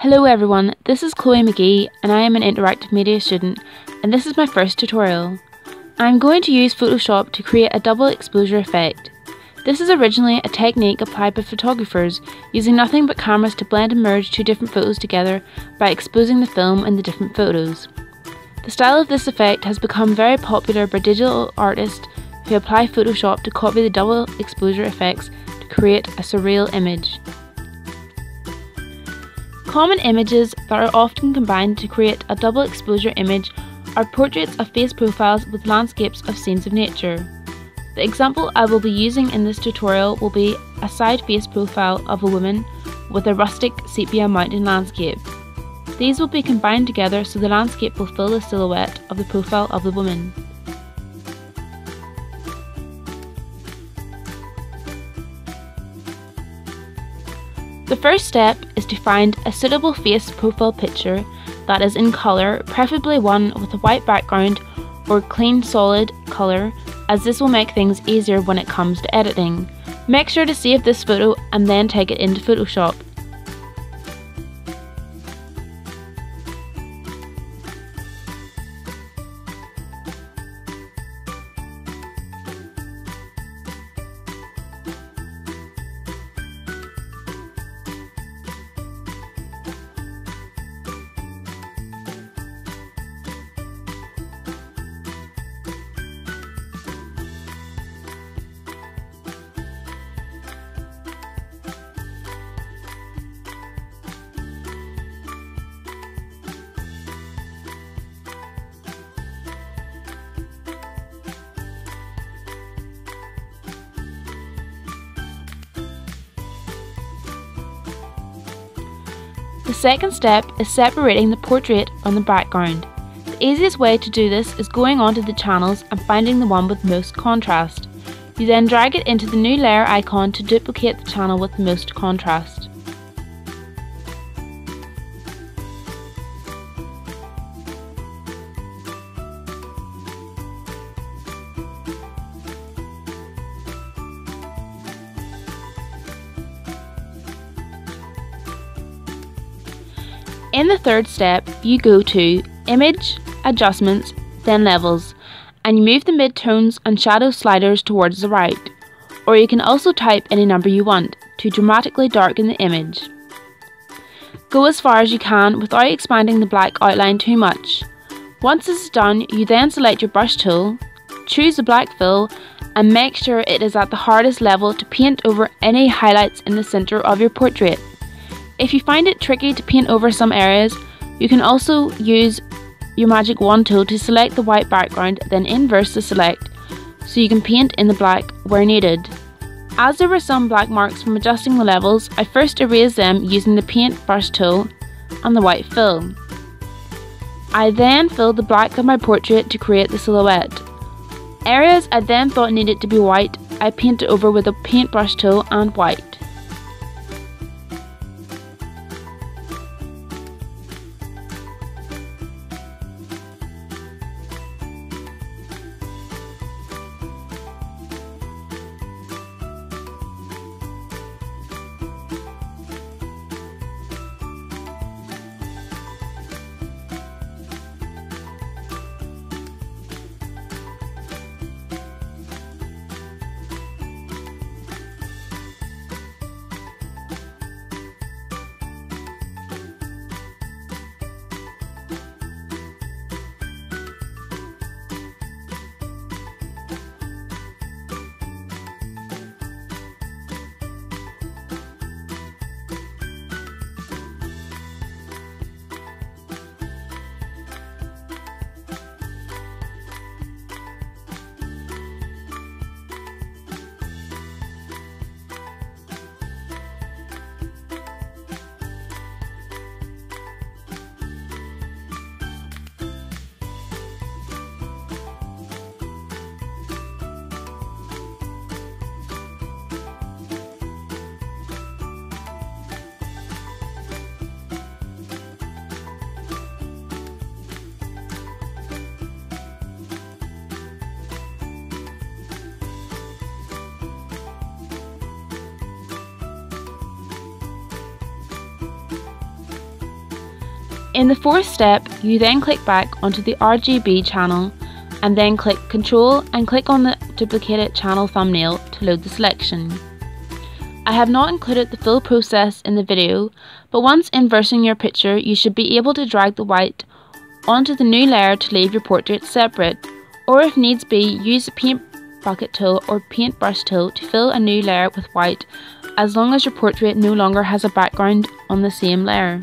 Hello everyone, this is Chloe McGee and I am an interactive media student and this is my first tutorial. I am going to use Photoshop to create a double exposure effect. This is originally a technique applied by photographers using nothing but cameras to blend and merge two different photos together by exposing the film in the different photos. The style of this effect has become very popular by digital artists who apply Photoshop to copy the double exposure effects to create a surreal image. Common images that are often combined to create a double exposure image are portraits of face profiles with landscapes of scenes of nature. The example I will be using in this tutorial will be a side face profile of a woman with a rustic sepia mountain landscape. These will be combined together so the landscape will fill the silhouette of the profile of the woman. The first step is to find a suitable face profile picture that is in colour, preferably one with a white background or clean solid colour, as this will make things easier when it comes to editing. Make sure to save this photo and then take it into Photoshop. The second step is separating the portrait from the background. The easiest way to do this is going onto the channels and finding the one with most contrast. You then drag it into the new layer icon to duplicate the channel with the most contrast. In the third step, you go to Image, Adjustments, then Levels, and you move the midtones and shadow sliders towards the right, or you can also type any number you want to dramatically darken the image. Go as far as you can without expanding the black outline too much. Once this is done, you then select your brush tool, choose the black fill, and make sure it is at the hardest level to paint over any highlights in the centre of your portrait. If you find it tricky to paint over some areas, you can also use your magic wand tool to select the white background, then inverse the select so you can paint in the black where needed. As there were some black marks from adjusting the levels, I first erased them using the paint brush tool and the white fill. I then filled the black of my portrait to create the silhouette. Areas I then thought needed to be white, I painted over with a paint brush tool and white. In the fourth step, you then click back onto the RGB channel and then click Control and click on the duplicated channel thumbnail to load the selection. I have not included the full process in the video, but once inversing your picture, you should be able to drag the white onto the new layer to leave your portrait separate, or if needs be, use the paint bucket tool or paintbrush tool to fill a new layer with white, as long as your portrait no longer has a background on the same layer.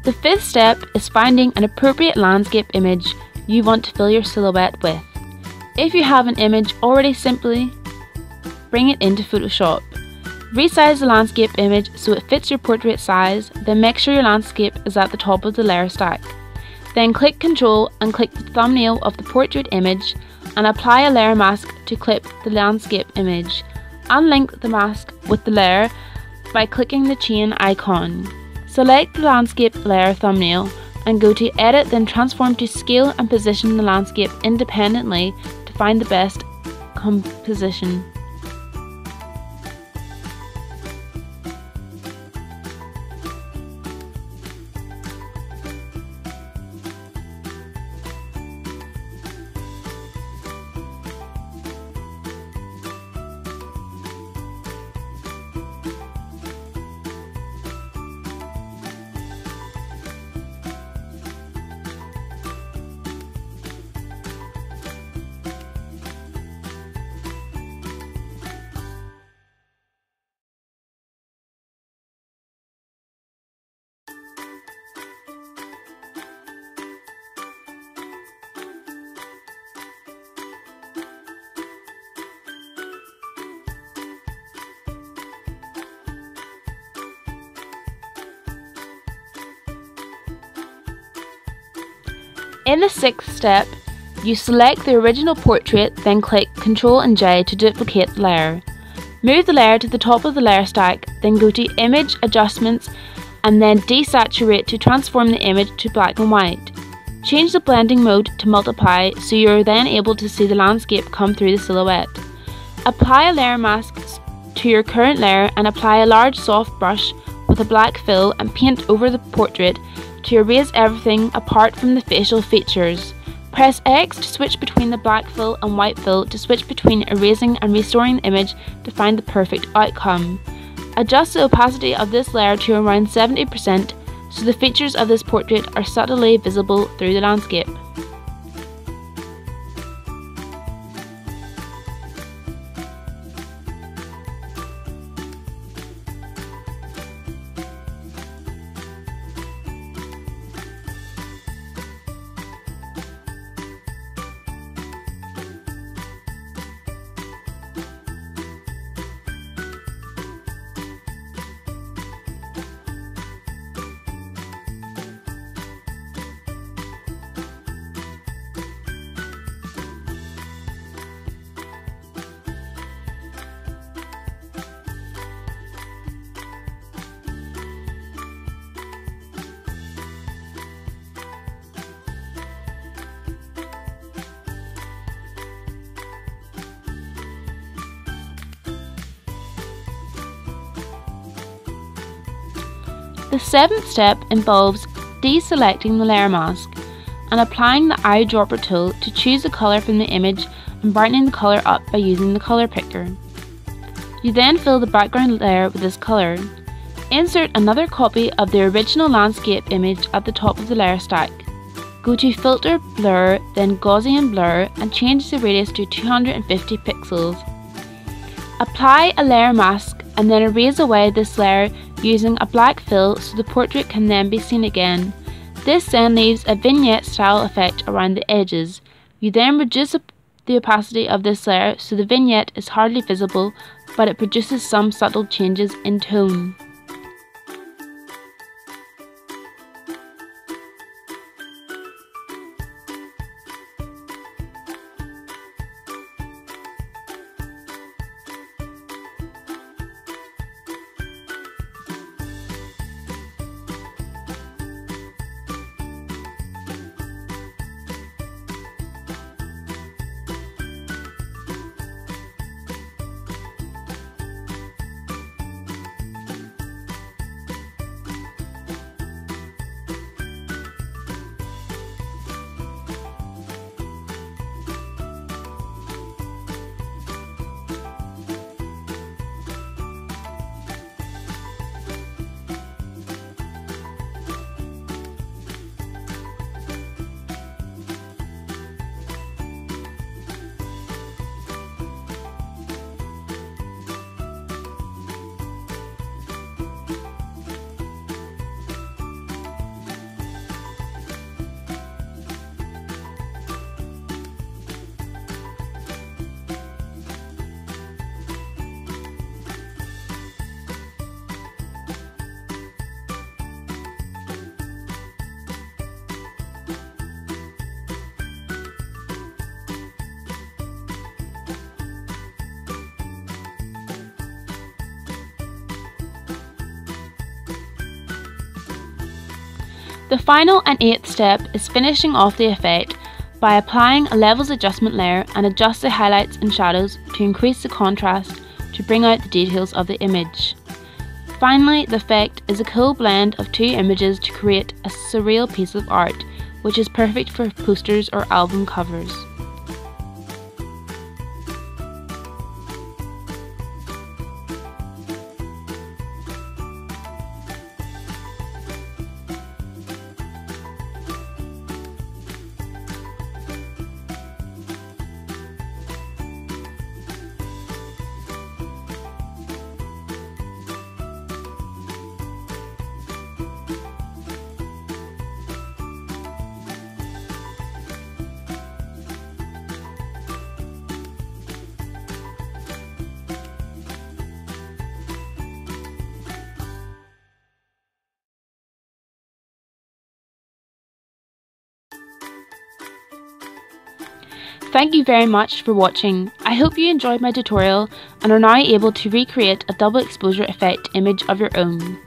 The fifth step is finding an appropriate landscape image you want to fill your silhouette with. If you have an image already, simply bring it into Photoshop. Resize the landscape image so it fits your portrait size, then make sure your landscape is at the top of the layer stack. Then click Control and click the thumbnail of the portrait image and apply a layer mask to clip the landscape image. Unlink the mask with the layer by clicking the chain icon. Select the landscape layer thumbnail and go to Edit, then transform to scale and position the landscape independently to find the best composition. In the sixth step, you select the original portrait, then click Ctrl and J to duplicate the layer. Move the layer to the top of the layer stack, then go to Image Adjustments and then Desaturate to transform the image to black and white. Change the blending mode to multiply so you are then able to see the landscape come through the silhouette. Apply a layer mask to your current layer and apply a large soft brush with a black fill and paint over the portrait to erase everything apart from the facial features. Press X to switch between the black fill and white fill to switch between erasing and restoring the image to find the perfect outcome. Adjust the opacity of this layer to around 70% so the features of this portrait are subtly visible through the landscape. The seventh step involves deselecting the layer mask and applying the eyedropper tool to choose a colour from the image and brightening the colour up by using the colour picker. You then fill the background layer with this colour. Insert another copy of the original landscape image at the top of the layer stack. Go to Filter, Blur, then Gaussian Blur and change the radius to 250 pixels. Apply a layer mask and then erase away this layer using a black fill so the portrait can then be seen again. This then leaves a vignette style effect around the edges. You then reduce the opacity of this layer so the vignette is hardly visible, but it produces some subtle changes in tone. The final and 8th step is finishing off the effect by applying a levels adjustment layer and adjust the highlights and shadows to increase the contrast to bring out the details of the image. Finally, the effect is a cool blend of two images to create a surreal piece of art, which is perfect for posters or album covers. Thank you very much for watching. I hope you enjoyed my tutorial and are now able to recreate a double exposure effect image of your own.